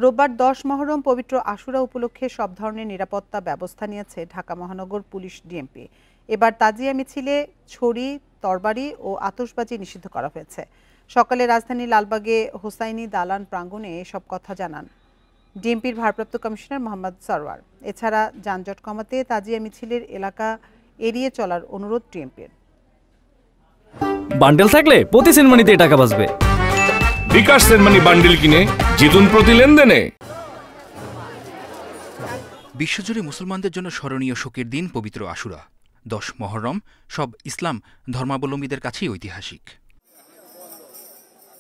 রোববার 10 মহরম পবিত্র আশুরা উপলক্ষে সব ধরনের নিরাপত্তা ব্যবস্থা নিয়েছে ঢাকা মহানগর পুলিশ ডিএমপি। এবার তাজিয়া মিছিলে ছড়ি, তরবারি ও আতশবাজি নিষিদ্ধ করা হয়েছে। সকালে রাজধানীর লালবাগে হোসাইনি দালান প্রাঙ্গণে এসব কথা জানান ডিএমপির ভারপ্রাপ্ত কমিশনার মোহাম্মদ সরওয়ার। এছাড়া যানজট কমাতে তাজিয়া মিছিলের এলাকা এড়িয়ে চলার অনুরোধ ডিএমপির। বান্ডেল থাকলে প্রতি সেনমানিতে টাকা বাঁচবে। বিকাশ সেনমানি বান্ডেল কিনে জিতুন প্রতি লেনদেনে। বিশ্বজুড়ে মুসলমানদের জন্য স্মরণীয় শোকের দিন পবিত্র আশুরা। 10 মহরম সব ইসলাম ধর্মাবলম্বীদের কাছেই ঐতিহাসিক।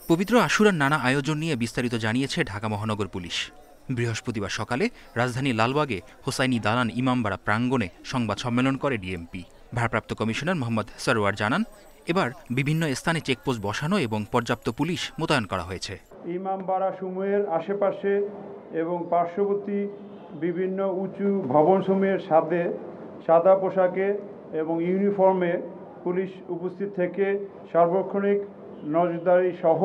পবিত্র আশুরার নানা আয়োজন নিয়ে বিস্তারিত জানিয়েছে ঢাকা মহানগর পুলিশ। বৃহস্পতিবার সকালে রাজধানী লালবাগে হোসাইনি দালান ইমামবাড়া প্রাঙ্গণে সংবাদ সম্মেলন করে ডিএমপি। ভারপ্রাপ্ত কমিশনার মোহাম্মদ সরওয়ার জানান, এবার বিভিন্ন স্থানে চেকপোস্ট বসানো এবং পর্যাপ্ত পুলিশ মোতায়েন করা হয়েছে। ইমামবাড়া সমূহের আশেপাশে এবং পার্শ্ববর্তী বিভিন্ন উঁচু ভবনসমূহের সাথে সাদা পোশাকে এবং ইউনিফর্মে পুলিশ উপস্থিত থেকে সার্বক্ষণিক নজরদারি সহ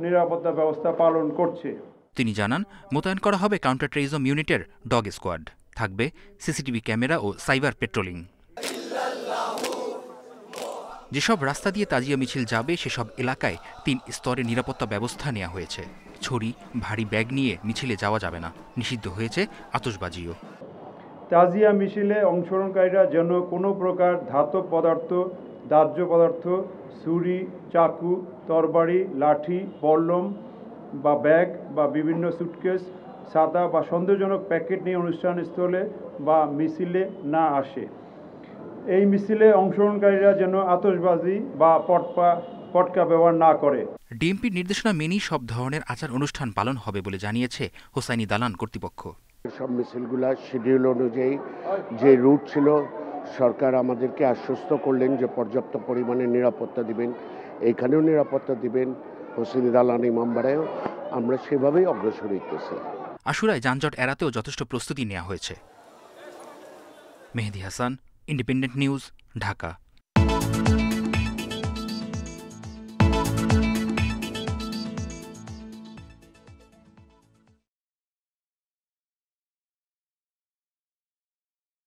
নিরাপত্তা ব্যবস্থা পালন করছে। তিনি জানান, মোতায়েন করা হবে কাউন্টার টেররিজম ইউনিটের ডগ স্কোয়াড, থাকবে সিসিটিভি ক্যামেরা ও সাইবার পেট্রোলিং। যেসব রাস্তা দিয়ে তাজিয়া মিছিল যাবে সেসব এলাকায় 3 স্তরে নিরাপত্তা ব্যবস্থা নেওয়া হয়েছে। ছড়ি, ভারী ব্যাগ নিয়ে মিছিলে যাওয়া যাবে না। নিষিদ্ধ হয়েছে আতশবাজিও। তাজিয়া মিছিলে অংশগ্রহণকারীরা যেন কোনো প্রকার ধাতব পদার্থ, দাহ্য পদার্থ, ছুরি, চাকু, তরবারি, লাঠি, বল্লম বা ব্যাগ বা বিভিন্ন সুটকেস, ছাতা বা সন্দেহজনক প্যাকেট নিয়ে অনুষ্ঠানস্থলে বা মিছিলে না আসে। এই মিছিলে অংশগ্রহণকারীরা যেন আতশবাজি বা পটকা ব্যবহার না করে। ডিএমপির নির্দেশনা মেনেই সব ধরনের আচার অনুষ্ঠান পালন হবে বলে জানিয়েছে হোসাইনি দালান কর্তৃপক্ষ। সব মিছিলগুলা শিডিউল অনুযায়ী যে রুট ছিল, সরকার আমাদেরকে আশ্বস্ত করলেন যে পর্যাপ্ত পরিমাণে নিরাপত্তা দিবেন। এইখানেও নিরাপত্তা দিবেন, হোসাইনি দালান ইমামবাড়ায়ও আমরা সেভাবেই অগ্রসর হইতেছি। আশুরায় যানজট এড়াতেও যথেষ্ট প্রস্তুতি নেওয়া হয়েছে। Mehedi Hasan, independent news, Dhaka.